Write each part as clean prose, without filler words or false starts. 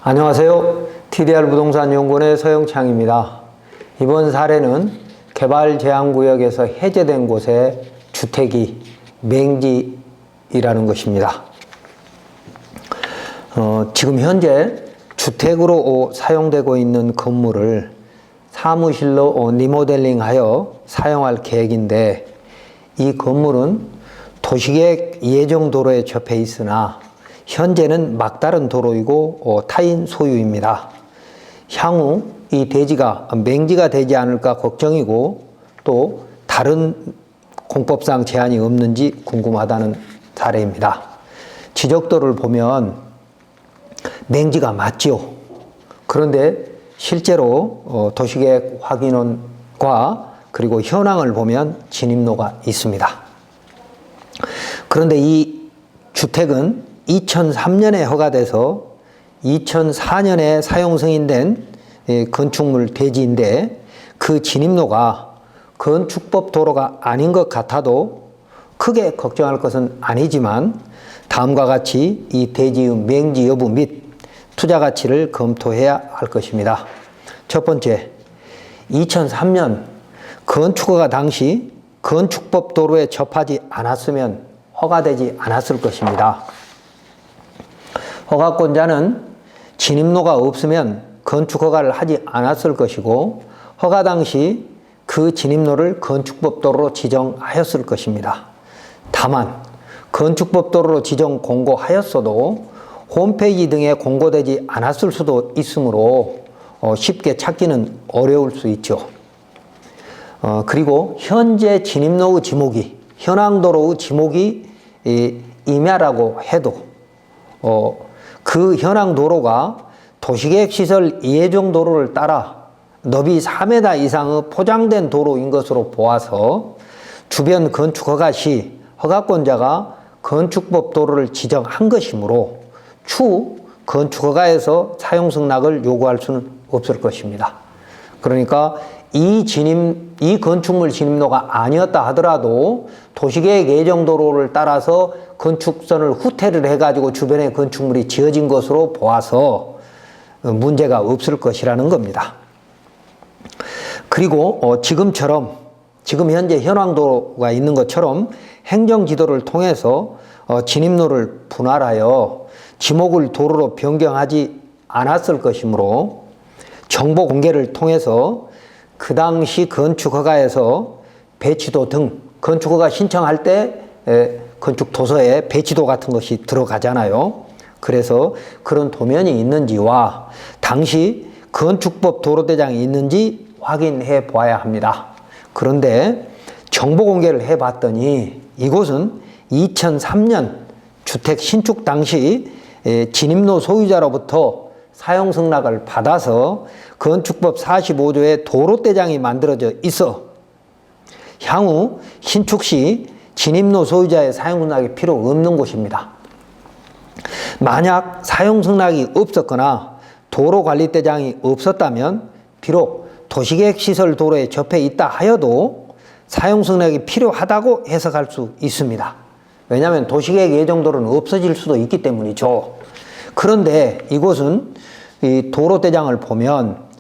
안녕하세요. TDR부동산연구원의 서영창입니다. 이번 사례는 개발제한구역에서 해제된 곳에 주택이 맹지이라는 것입니다. 지금 현재 주택으로 사용되고 있는 건물을 사무실로 리모델링하여 사용할 계획인데, 이 건물은 도시계획 예정도로에 접해 있으나 현재는 막다른 도로이고 타인 소유입니다. 향후 이 대지가 맹지가 되지 않을까 걱정이고, 또 다른 공법상 제한이 없는지 궁금하다는 사례입니다. 지적도를 보면 맹지가 맞죠. 그런데 실제로 도시계획 확인원과 그리고 현황을 보면 진입로가 있습니다. 그런데 이 주택은 2003년에 허가돼서 2004년에 사용 승인된 건축물 대지인데, 그 진입로가 건축법 도로가 아닌 것 같아도 크게 걱정할 것은 아니지만, 다음과 같이 이 대지의 맹지 여부 및 투자 가치를 검토해야 할 것입니다. 첫 번째, 2003년 건축허가 당시 건축법 도로에 접하지 않았으면 허가되지 않았을 것입니다. 허가권자는 진입로가 없으면 건축허가를 하지 않았을 것이고, 허가 당시 그 진입로를 건축법 도로로 지정하였을 것입니다. 다만 건축법 도로로 지정 공고하였어도 홈페이지 등에 공고되지 않았을 수도 있으므로 쉽게 찾기는 어려울 수 있죠. 그리고 현재 진입로의 지목이, 현황도로의 지목이 임야라고 해도 그 현황도로가 도시계획시설 예정도로를 따라 너비 4m 이상의 포장된 도로인 것으로 보아서 주변 건축허가 시 허가권자가 건축법 도로를 지정한 것이므로 추후 건축허가에서 사용승낙을 요구할 수는 없을 것입니다. 그러니까 이 건축물 진입로가 아니었다 하더라도 도시계획 예정도로를 따라서 건축선을 후퇴를 해가지고 주변에 건축물이 지어진 것으로 보아서 문제가 없을 것이라는 겁니다. 그리고 지금 현재 현황도로가 있는 것처럼 행정지도를 통해서 진입로를 분할하여 지목을 도로로 변경하지 않았을 것이므로 정보 공개를 통해서 그 당시 건축허가에서 배치도 등, 건축허가 신청할 때 건축도서에 배치도 같은 것이 들어가잖아요. 그래서 그런 도면이 있는지와 당시 건축법 도로대장이 있는지 확인해 보아야 합니다. 그런데 정보 공개를 해봤더니 이곳은 2003년 주택 신축 당시 진입로 소유자로부터 사용승낙을 받아서 건축법 45조에 도로대장이 만들어져 있어 향후 신축 시 진입로 소유자의 사용승낙이 필요 없는 곳입니다. 만약 사용승낙이 없었거나 도로관리대장이 없었다면 비록 도시계획시설 도로에 접해 있다 하여도 사용승낙이 필요하다고 해석할 수 있습니다. 왜냐하면 도시계획 예정도로는 없어질 수도 있기 때문이죠. 그런데 이곳은 이 도로대장을 보면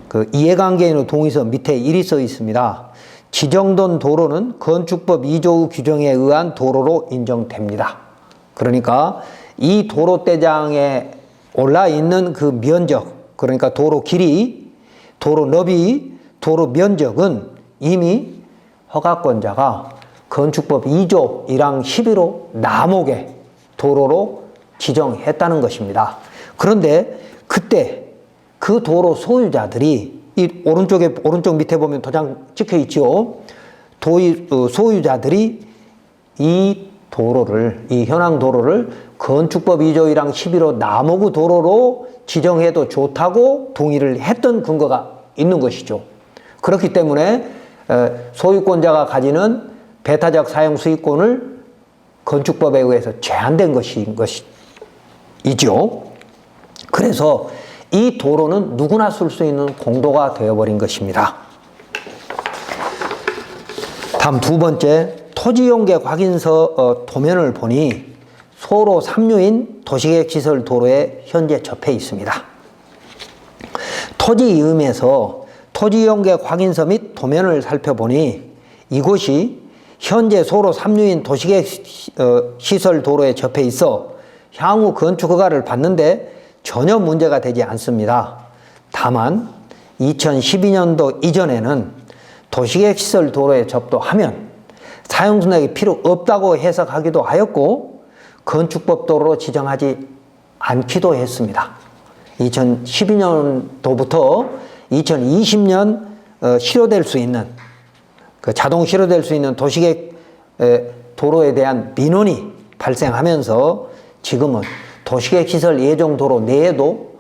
그 이해관계인의 동의서 밑에 일이 써 있습니다. 지정된 도로는 건축법 2조 규정에 의한 도로로 인정됩니다. 그러니까 이 도로대장에 올라 있는 그 면적, 그러니까 도로 길이, 도로 너비, 도로 면적은 이미 허가권자가 건축법 2조 1항 11호 나목의 도로로 지정했다는 것입니다. 그런데 그때 그 도로 소유자들이 이 오른쪽 밑에 보면 도장 찍혀 있죠. 소유자들이 이 현황 도로를 건축법 2조 1항 11호 나목의 도로로 지정해도 좋다고 동의를 했던 근거가 있는 것이죠. 그렇기 때문에 소유권자가 가지는 배타적 사용 수익권을 건축법에 의해서 제한된 것이죠. 그래서 이 도로는 누구나 쓸 수 있는 공도가 되어버린 것입니다. 다음 두 번째, 토지용객 확인서 도면을 보니 소로 3류인 도시계획시설 도로에 현재 접해 있습니다. 토지이음에서 토지이용계획 확인서 및 도면을 살펴보니 이곳이 현재 소로 3류인 도시계획 시설 도로에 접해 있어 향후 건축 허가를 받는데 전혀 문제가 되지 않습니다. 다만 2012년도 이전에는 도시계획 시설 도로에 접도하면 사용승낙이 필요 없다고 해석하기도 하였고 건축법 도로로 지정하지 않기도 했습니다. 2012년도부터 2020년 실효될 수 있는 자동 실효될 수 있는 도시계획 도로에 대한 민원이 발생하면서 지금은 도시계획 시설 예정 도로 내에도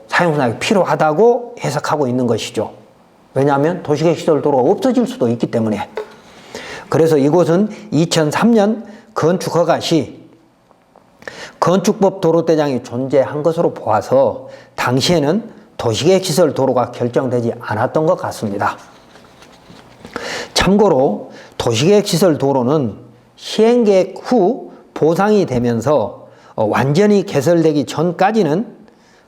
사용승낙이 필요하다고 해석하고 있는 것이죠. 왜냐하면 도시계획 시설 도로가 없어질 수도 있기 때문에. 그래서 이곳은 2003년 건축 허가 시 건축법 도로대장이 존재한 것으로 보아서 당시에는 도시계획 시설 도로가 결정되지 않았던 것 같습니다. 참고로 도시계획 시설 도로는 시행계획 후 보상이 되면서 완전히 개설되기 전까지는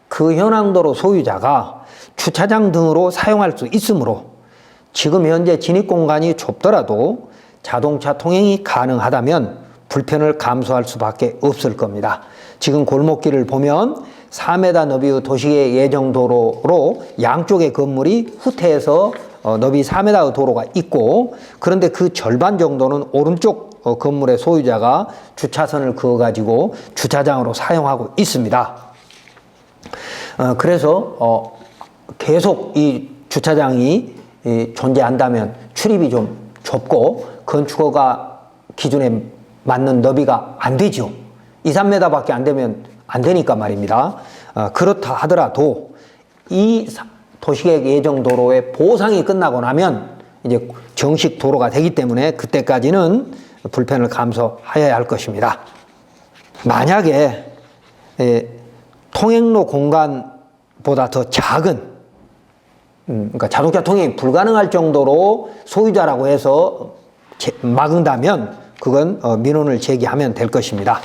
그 현황도로 소유자가 주차장 등으로 사용할 수 있으므로 지금 현재 진입공간이 좁더라도 자동차 통행이 가능하다면 불편을 감수할 수밖에 없을 겁니다. 지금 골목길을 보면 4m 너비의 도시계획 예정도로로 양쪽의 건물이 후퇴해서 너비 4m의 도로가 있고 그런데 그 절반 정도는 오른쪽 건물의 소유자가 주차선을 그어가지고 주차장으로 사용하고 있습니다. 그래서 계속 이 주차장이 존재한다면 출입이 좀 좁고 건축허가 기준에 맞는 너비가 안 되죠. 2, 3m밖에 안 되면 안 되니까 말입니다. 그렇다 하더라도 이 도시계획 예정도로의 보상이 끝나고 나면 이제 정식 도로가 되기 때문에 그때까지는 불편을 감수하여야 할 것입니다. 만약에 통행로 공간보다 더 작은 그러니까 자동차 통행이 불가능할 정도로 소유자라고 해서 막은다면 그건 민원을 제기하면 될 것입니다.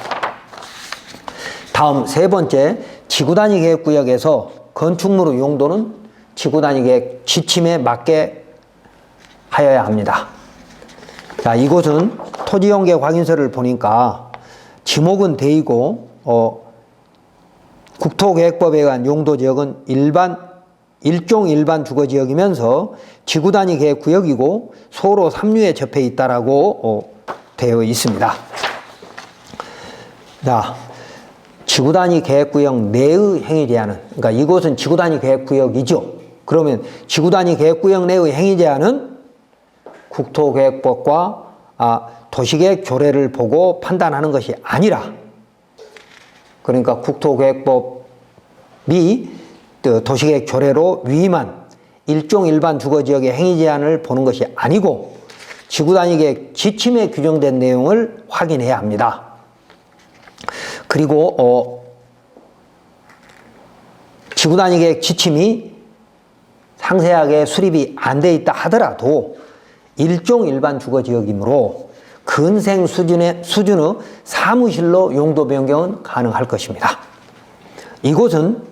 다음 세 번째, 지구단위 계획구역에서 건축물의 용도는 지구단위 계획 지침에 맞게 하여야 합니다. 자, 이곳은 토지용계획 확인서를 보니까 지목은 되이고 국토계획법에 의한 용도지역은 일종 일반 주거지역이면서 지구단위 계획구역이고 소로 3류에 접해 있다라고 되어 있습니다. 자, 지구단위 계획구역 내의 행위제한은, 그러니까 이곳은 지구단위 계획구역이죠. 그러면 지구단위 계획구역 내의 행위제한은 국토계획법과 도시계획 조례를 보고 판단하는 것이 아니라, 그러니까 국토계획법이 도시계획 조례로 위임한 일종 일반 주거지역의 행위제한을 보는 것이 아니고 지구단위 계획 지침에 규정된 내용을 확인해야 합니다. 그리고 지구단위 계획 지침이 상세하게 수립이 안 돼 있다 하더라도 일종 일반 주거지역이므로 근생 수준의 사무실로 용도 변경은 가능할 것입니다. 이곳은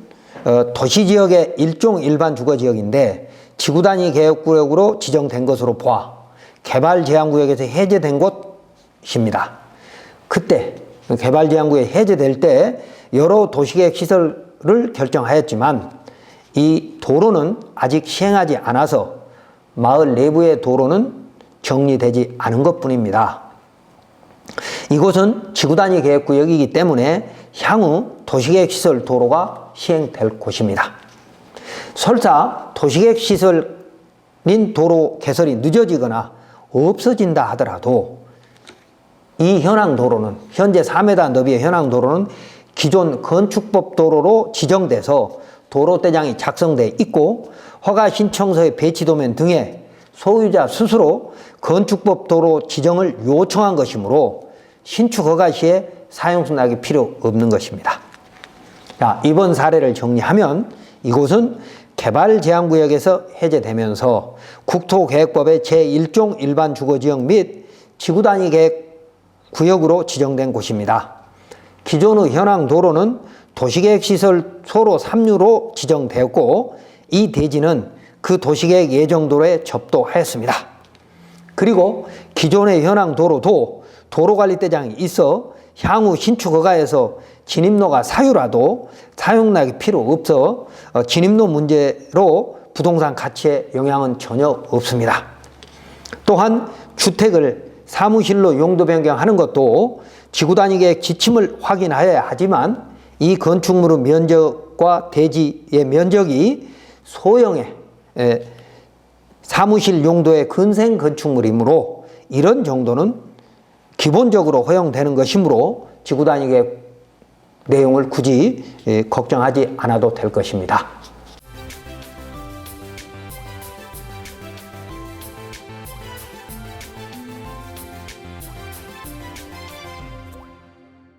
도시지역의 일종 일반 주거지역인데 지구단위 계획구역으로 지정된 것으로 보아 개발제한구역에서 해제된 곳입니다. 그때 개발제한구역이 해제될 때 여러 도시계획 시설을 결정하였지만 이 도로는 아직 시행하지 않아서 마을 내부의 도로는 정리되지 않은 것뿐입니다. 이곳은 지구단위 계획구역이기 때문에 향후 도시계획 시설 도로가 시행될 곳입니다. 설사 도시계획 시설인 도로 개설이 늦어지거나 없어진다 하더라도 이 현황 도로는 현재 4m 너비의 현황 도로는 기존 건축법 도로로 지정돼서 도로대장이 작성돼 있고 허가 신청서의 배치도면 등에 소유자 스스로 건축법 도로 지정을 요청한 것이므로 신축 허가 시에 사용승낙이 필요 없는 것입니다. 자, 이번 사례를 정리하면 이곳은 개발제한구역에서 해제되면서 국토계획법의 제1종 일반 주거지역 및 지구단위 계획구역으로 지정된 곳입니다. 기존의 현황 도로는 도시계획시설 소로 3류로 지정되었고 이 대지는 그 도시계획 예정도로에 접도하였습니다. 그리고 기존의 현황 도로도 도로관리대장이 있어 향후 신축 허가에서 진입로가 사유라도 사용락이 필요 없어 진입로 문제로 부동산 가치에 영향은 전혀 없습니다. 또한 주택을 사무실로 용도 변경하는 것도 지구단위계획 지침을 확인하여야 하지만 이 건축물의 면적과 대지의 면적이 소형의 사무실 용도의 근생 건축물이므로 이런 정도는 기본적으로 허용되는 것이므로 지구단위계획 내용을 굳이 걱정하지 않아도 될 것입니다.